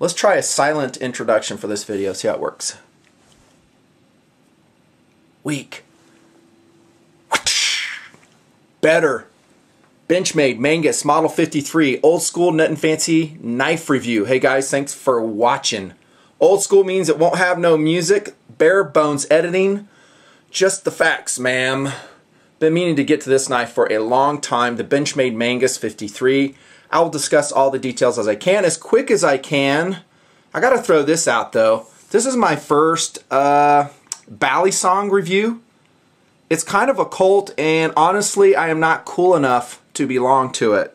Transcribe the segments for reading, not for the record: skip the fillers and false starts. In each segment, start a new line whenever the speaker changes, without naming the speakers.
Let's try a silent introduction for this video, see how it works. Weak. Better. Benchmade Mangus Model 53 Old School Nutnfancy Knife Review. Hey guys, thanks for watching. Old school means it won't have no music, bare bones editing, just the facts, ma'am. Been meaning to get to this knife for a long time, the Benchmade Mangus 53. I will discuss all the details as I can, as quick as I can. I gotta throw this out though. This is my first Balisong review. It's kind of a cult, and honestly, I am not cool enough to belong to it.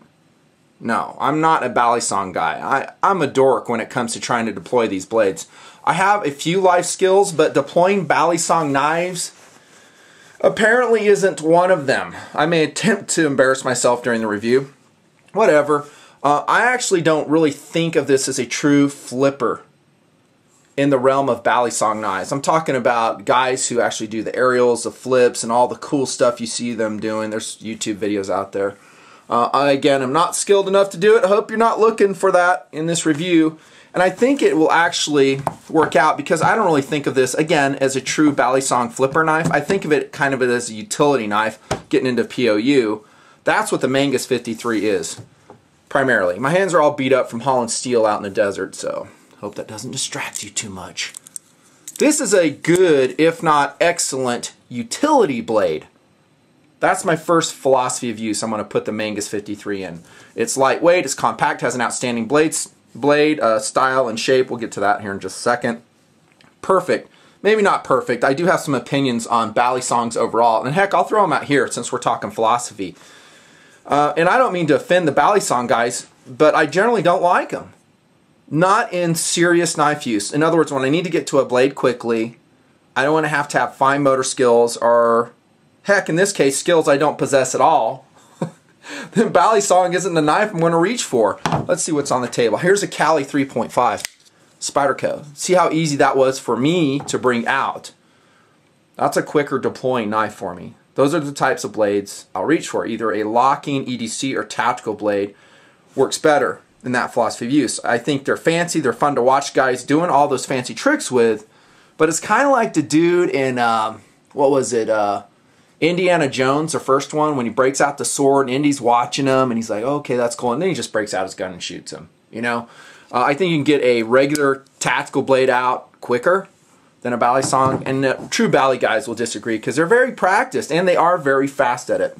No, I'm not a Balisong guy. I'm a dork when it comes to trying to deploy these blades. I have a few life skills, but deploying Balisong knives apparently isn't one of them. I may attempt to embarrass myself during the review. Whatever. I actually don't really think of this as a true flipper in the realm of Balisong knives. I'm talking about guys who actually do the aerials, the flips, and all the cool stuff you see them doing. There's YouTube videos out there. Again, I'm not skilled enough to do it. I hope you're not looking for that in this review. And I think it will actually work out because I don't really think of this, again, as a true Balisong flipper knife. I think of it kind of as a utility knife, getting into POU. That's what the Mangus 53 is, primarily. My hands are all beat up from hauling steel out in the desert, so hope that doesn't distract you too much. This is a good, if not excellent, utility blade. That's my first philosophy of use. I'm going to put the Mangus 53 in. It's lightweight, it's compact, has an outstanding blade style and shape. We'll get to that here in just a second. Perfect. Maybe not perfect. I do have some opinions on Balisongs overall. And heck, I'll throw them out here since we're talking philosophy. And I don't mean to offend the Balisong guys, but I generally don't like them. Not in serious knife use. In other words, when I need to get to a blade quickly, I don't want to have fine motor skills, or heck, in this case, skills I don't possess at all. Then Balisong isn't the knife I'm going to reach for. Let's see what's on the table. Here's a Cali 3.5 Spyderco. See how easy that was for me to bring out. That's a quicker deploying knife for me. Those are the types of blades I'll reach for. Either a locking EDC or tactical blade works better than that philosophy of use. I think they're fancy, they're fun to watch guys doing all those fancy tricks with, but it's kind of like the dude in, what was it, Indiana Jones, the first one, when he breaks out the sword and Indy's watching him and he's like, okay, that's cool, and then he just breaks out his gun and shoots him, you know? I think you can get a regular tactical blade out quicker than a Balisong, and true Bali guys will disagree because they're very practiced and they are very fast at it.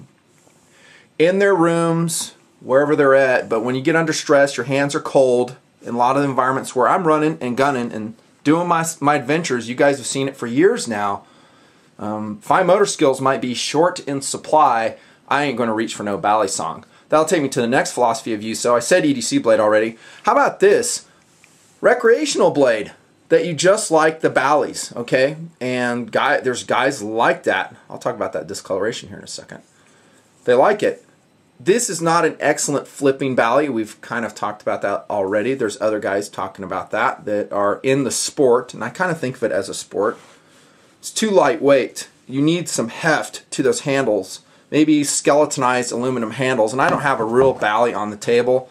In their rooms, wherever they're at, but when you get under stress, your hands are cold. In a lot of the environments where I'm running and gunning and doing my adventures, you guys have seen it for years now. Fine motor skills might be short in supply. I ain't going to reach for no Balisong. That'll take me to the next philosophy of use. So I said EDC blade already. How about this? Recreational blade that you just like the Balis, okay? And there's guys like that. I'll talk about that discoloration here in a second. They like it. This is not an excellent flipping Bali. We've kind of talked about that already. There's other guys talking about that are in the sport, and I kind of think of it as a sport. It's too lightweight. You need some heft to those handles. Maybe skeletonized aluminum handles, and I don't have a real Bali on the table.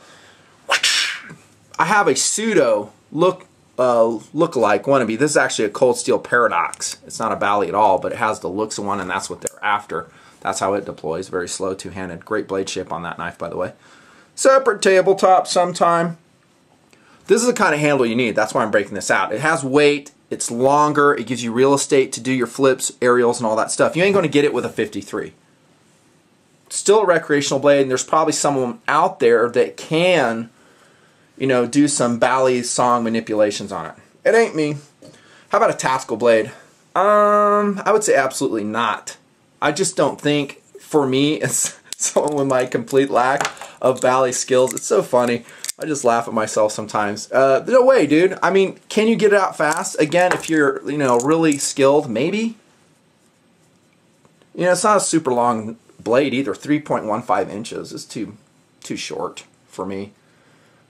I have a pseudo look-alike wannabe. This is actually a cold steel paradox. It's not a Bali at all, but it has the looks of one, and that's what they're after. That's how it deploys. Very slow, two-handed. Great blade shape on that knife, by the way. Separate tabletop sometime. This is the kind of handle you need. That's why I'm breaking this out. It has weight. It's longer. It gives you real estate to do your flips, aerials, and all that stuff. You ain't going to get it with a 53. Still a recreational blade, and there's probably someone out there that can, you know, do some Balisong manipulations on it. It ain't me. How about a tactical blade? I would say absolutely not. I just don't think, for me, as someone with my complete lack of Bali skills, it's so funny. I just laugh at myself sometimes. No way, dude. I mean, can you get it out fast? Again, if you're, you know, really skilled, maybe. You know, it's not a super long blade either. 3.15 inches is too short for me.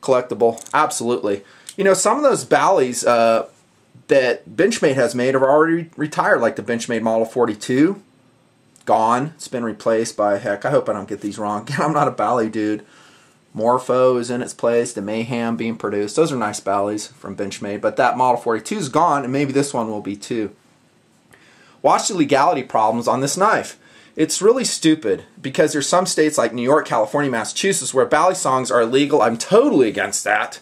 Collectible, absolutely. You know, some of those Balis that Benchmade has made are already retired, like the Benchmade Model 42. Gone. It's been replaced by, heck, I hope I don't get these wrong. I'm not a Bali dude. Morpho is in its place, the Mayhem being produced. Those are nice Balis from Benchmade, but that Model 42 is gone, and maybe this one will be too. Watch the legality problems on this knife. It's really stupid because there's some states like New York, California, Massachusetts where Balisongs are illegal. I'm totally against that.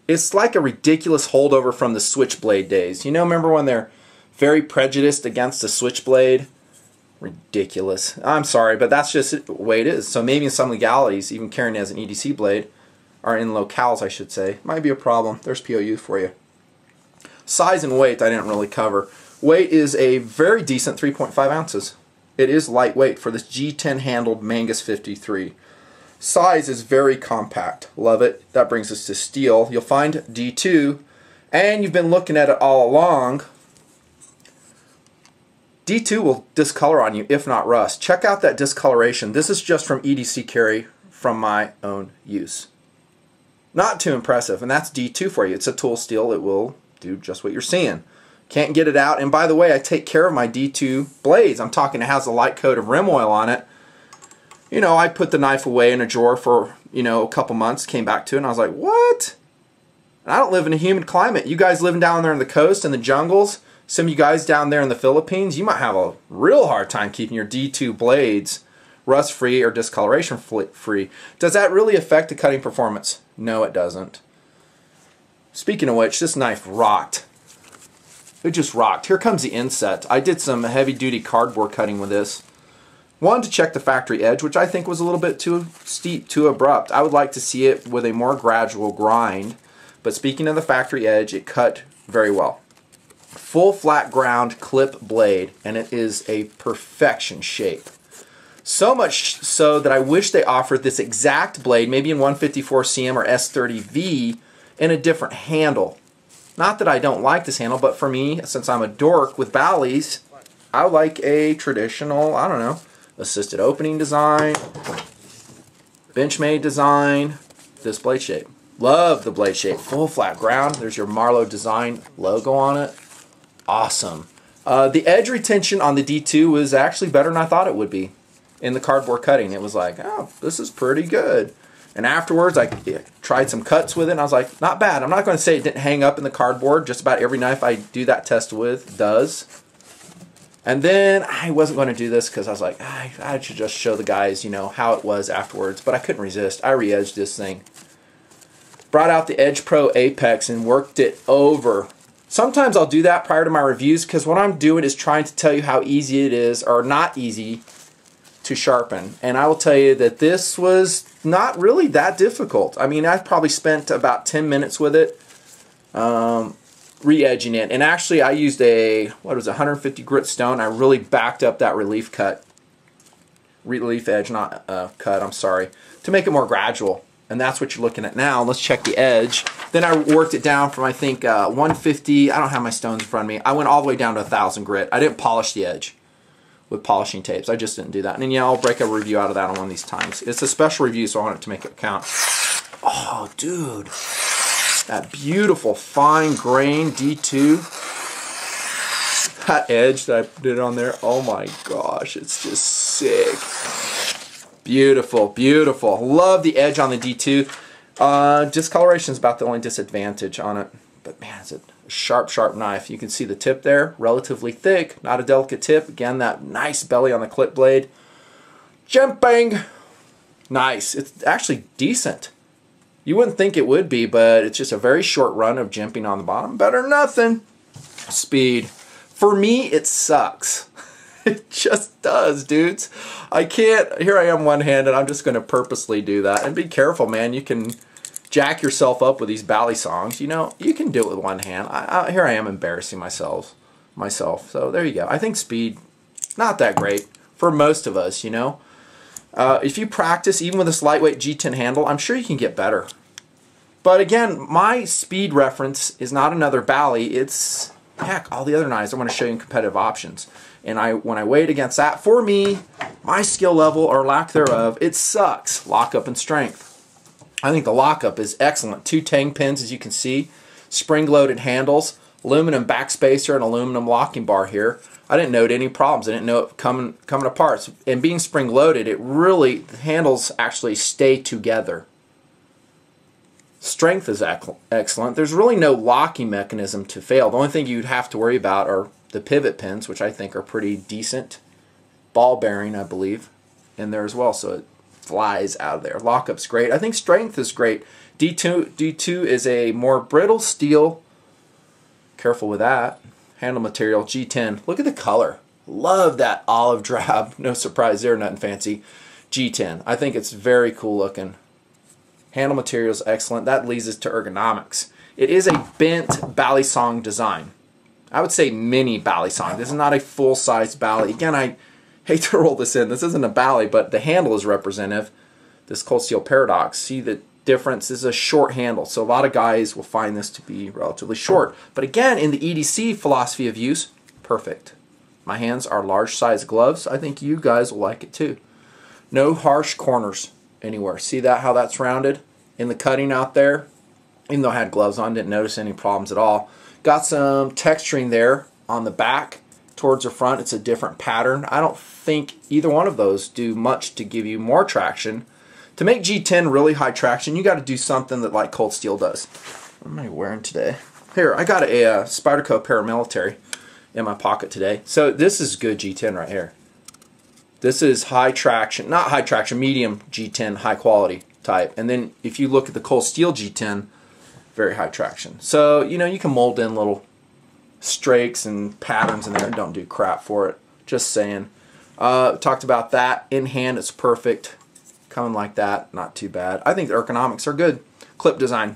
It's like a ridiculous holdover from the switchblade days. You know, remember when they're very prejudiced against the switchblade? Ridiculous. I'm sorry, but that's just the way it is. So maybe in some legalities, even carrying it as an EDC blade, or in locales I should say, might be a problem. There's POU for you. Size and weight I didn't really cover. Weight is a very decent 3.5 ounces. It is lightweight for this G10 handled Mangus 53. Size is very compact. Love it. That brings us to steel. You'll find D2, and you've been looking at it all along. D2 will discolor on you, if not rust. Check out that discoloration. This is just from EDC carry from my own use. Not too impressive, and that's D2 for you. It's a tool steel. It will do just what you're seeing. Can't get it out. And by the way, I take care of my D2 blades. I'm talking it has a light coat of rim oil on it. You know, I put the knife away in a drawer for, you know, a couple months, came back to it, and I was like, what? And I don't live in a humid climate. You guys living down there on the coast in the jungles, some of you guys down there in the Philippines, you might have a real hard time keeping your D2 blades rust-free or discoloration-free. Does that really affect the cutting performance? No, it doesn't. Speaking of which, this knife rocked. It just rocked. Here comes the inset. I did some heavy-duty cardboard cutting with this. Wanted to check the factory edge, which I think was a little bit too steep, too abrupt. I would like to see it with a more gradual grind. But speaking of the factory edge, it cut very well. Full flat ground clip blade, and it is a perfection shape. So much so that I wish they offered this exact blade, maybe in 154 cm or S30V, in a different handle. Not that I don't like this handle, but for me, since I'm a dork with Balis, I like a traditional, I don't know, assisted opening design, Benchmade design, this blade shape. Love the blade shape. Full flat ground. There's your Marlowe design logo on it. Awesome. The edge retention on the D2 was actually better than I thought it would be in the cardboard cutting. It was like, oh, this is pretty good. And afterwards, I tried some cuts with it, and I was like, not bad. I'm not going to say it didn't hang up in the cardboard. Just about every knife I do that test with does. And then I wasn't going to do this because I was like, I should just show the guys, you know, how it was afterwards. But I couldn't resist. I re-edged this thing. Brought out the Edge Pro Apex and worked it over. Sometimes I'll do that prior to my reviews because what I'm doing is trying to tell you how easy it is or not easy to sharpen. And I will tell you that this was not really that difficult. I mean, I probably spent about 10 minutes with it re-edging it. And actually I used a, what was it, 150 grit stone. I really backed up that relief edge, not cut, I'm sorry, to make it more gradual. And that's what you're looking at now. Let's check the edge. Then I worked it down from, I think, 150. I don't have my stones in front of me. I went all the way down to 1,000 grit. I didn't polish the edge with polishing tapes. I just didn't do that. And then, yeah, I'll break a review out of that on one of these times. It's a special review, so I want it to make it count. Oh, dude. That beautiful fine grain D2. That edge that I did on there, oh my gosh, it's just sick. Beautiful, beautiful. Love the edge on the D2. Discoloration is about the only disadvantage on it. But man, it's a sharp, sharp knife. You can see the tip there, relatively thick, not a delicate tip. Again, that nice belly on the clip blade. Jumping. Nice. It's actually decent. You wouldn't think it would be, but it's just a very short run of jimping on the bottom. Better than nothing. Speed. For me, it sucks. It just does, dudes. I can't, here I am one-handed, I'm just going to purposely do that. And be careful, man. You can jack yourself up with these Balisongs. You know, you can do it with one hand. Here I am embarrassing myself. So there you go. I think speed, not that great for most of us, you know. If you practice, even with this lightweight G10 handle, I'm sure you can get better. But again, my speed reference is not another Bali. It's, heck, all the other knives. I want to show you competitive options. And when I weigh it against that, for me, my skill level or lack thereof, it sucks. Lockup and strength. I think the lockup is excellent. 2 tang pins, as you can see, spring-loaded handles, aluminum backspacer, and aluminum locking bar here. I didn't note any problems. I didn't know it coming apart. And being spring-loaded, it really, the handles actually stay together. Strength is excellent. There's really no locking mechanism to fail. The only thing you'd have to worry about are the pivot pins, which I think are pretty decent. Ball bearing, I believe, in there as well, so it flies out of there. Lockup's great. I think strength is great. D2 is a more brittle steel. Careful with that. Handle material, G10. Look at the color. Love that olive drab. No surprise there, Nutnfancy. G10. I think it's very cool looking. Handle material is excellent. That leads us to ergonomics. It is a bent Balisong design. I would say mini Balisong. This is not a full-size Bali. Again, I hate to roll this in. This isn't a Bali, but the handle is representative. This cold steel paradox. See the difference? This is a short handle, so a lot of guys will find this to be relatively short. But again, in the EDC philosophy of use, perfect. My hands are large size gloves. I think you guys will like it too. No harsh corners anywhere. See that, how that's rounded in the cutting out there? Even though I had gloves on, didn't notice any problems at all. Got some texturing there on the back towards the front. It's a different pattern. I don't think either one of those do much to give you more traction. To make G10 really high traction, you got to do something that like cold steel does. What am I wearing today? Here, I got a Spyderco paramilitary in my pocket today. So this is good G10 right here. This is high traction, not high traction, medium G10, high quality type. And then if you look at the cold steel G10, very high traction. So, you know, you can mold in little strakes and patterns in there. Don't do crap for it. Just saying. Talked about that. In hand, it's perfect. Coming like that, not too bad. I think the ergonomics are good. Clip design.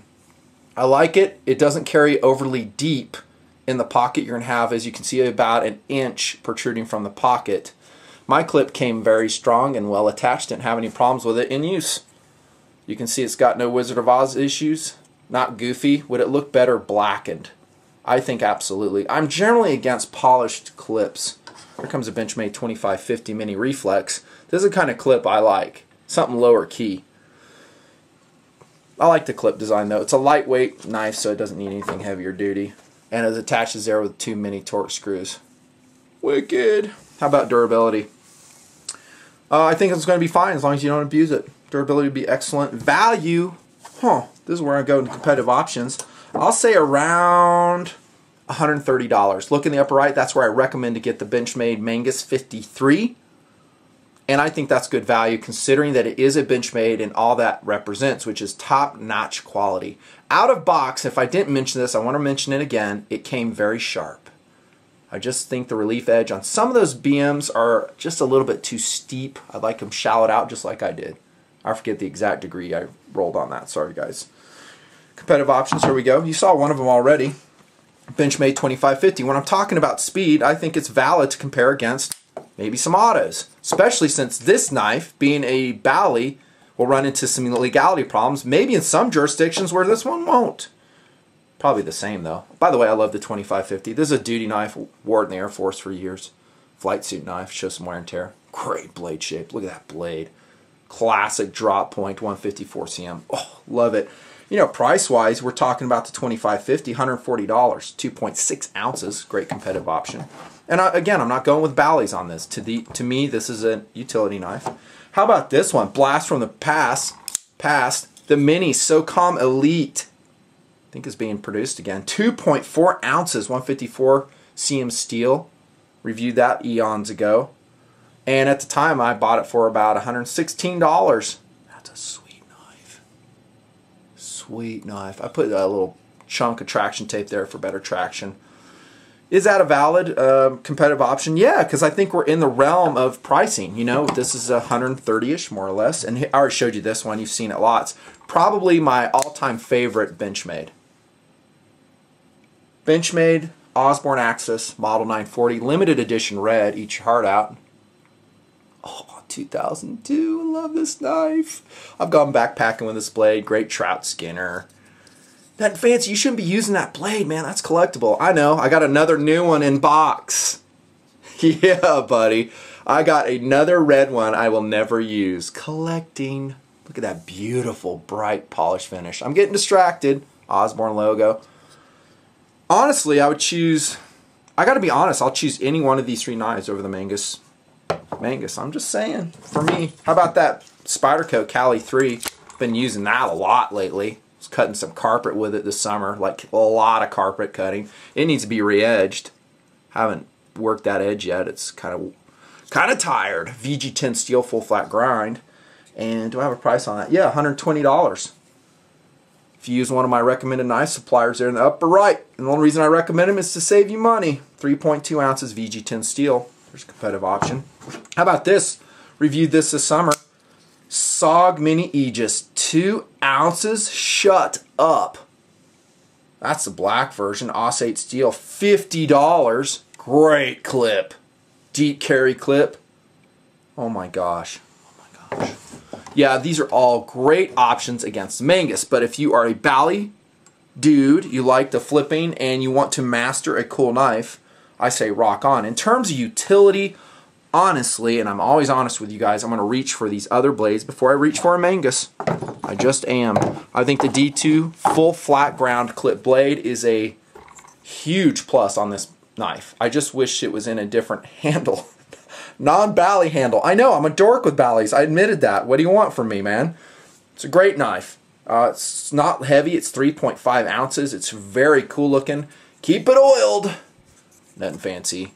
I like it. It doesn't carry overly deep in the pocket. You're going to have, as you can see, about an inch protruding from the pocket. My clip came very strong and well attached. Didn't have any problems with it in use. You can see it's got no Wizard of Oz issues. Not goofy. Would it look better blackened? I think absolutely. I'm generally against polished clips. Here comes a Benchmade 2550 Mini Reflex. This is the kind of clip I like. Something lower key. I like the clip design though. It's a lightweight knife, so it doesn't need anything heavier duty. And it attaches there with 2 mini Torx screws. Wicked. How about durability? I think it's going to be fine as long as you don't abuse it. Durability would be excellent. Value, this is where I go into competitive options. I'll say around $130. Look in the upper right, that's where I recommend to get the Benchmade Mangus 53. And I think that's good value considering that it is a Benchmade and all that represents, which is top-notch quality. Out of box, if I didn't mention this, I want to mention it again, it came very sharp. I just think the relief edge on some of those BMs are just a little bit too steep. I'd like them shallowed out just like I did. I forget the exact degree I rolled on that. Sorry, guys. Competitive options, here we go. You saw one of them already. Benchmade 2550. When I'm talking about speed, I think it's valid to compare against maybe some autos, especially since this knife, being a Bali, will run into some legality problems, maybe in some jurisdictions where this one won't. Probably the same though. By the way, I love the 2550. This is a duty knife, wore it in the Air Force for years. Flight suit knife, shows some wear and tear. Great blade shape, look at that blade. Classic drop point, 154 cm. Oh, love it. You know, price-wise, we're talking about the 2550, $140, 2.6 ounces, great competitive option. And again, I'm not going with Balis on this. To me, this is a utility knife. How about this one? Blast from the past, the Mini SOCOM Elite. I think is being produced again. 2.4 ounces, 154 cm steel. Reviewed that eons ago. And at the time, I bought it for about $116. That's a sweet knife. Sweet knife. I put a little chunk of traction tape there for better traction. Is that a valid competitive option? Yeah, because I think we're in the realm of pricing. You know, this is 130-ish, more or less. And I already showed you this one. You've seen it lots. Probably my all-time favorite Benchmade. Benchmade Osborne Axis Model 940. Limited edition red. Eat your heart out. Oh, 2002. I love this knife. I've gone backpacking with this blade. Great trout skinner. Nutnfancy, you shouldn't be using that blade, man. That's collectible. I know. I got another new one in box. Yeah, buddy. I got another red one I will never use. Collecting. Look at that beautiful, bright, polished finish. I'm getting distracted. Osborne logo. Honestly, I would choose... I got to be honest. I'll choose any one of these 3 knives over the Mangus. I'm just saying. For me. How about that Spyderco Cali 3? Been using that a lot lately. was cutting some carpet with it this summer, like a lot of carpet cutting. It needs to be re-edged. Haven't worked that edge yet. It's kind of tired. VG10 steel full flat grind. And do I have a price on that? Yeah, $120. If you use one of my recommended knife suppliers there in the upper right, and the only reason I recommend them is to save you money. 3.2 ounces VG10 steel. There's a competitive option. How about this? Reviewed this summer. SOG Mini Aegis, 2 ounces. Shut up. That's the black version. AUS-8 steel, $50. Great clip. Deep carry clip. Oh my gosh. Oh my gosh. Yeah, these are all great options against Mangus, but if you are a Bali dude, you like the flipping, and you want to master a cool knife, I say rock on. In terms of utility, honestly, and I'm always honest with you guys, I'm going to reach for these other blades before I reach for a Mangus. I just am. I think the D2 full flat ground clip blade is a huge plus on this knife. I just wish it was in a different handle. Non-Bali handle. I know, I'm a dork with Balis. I admitted that. What do you want from me, man? It's a great knife. It's not heavy. It's 3.5 ounces. It's very cool looking. Keep it oiled. Nutnfancy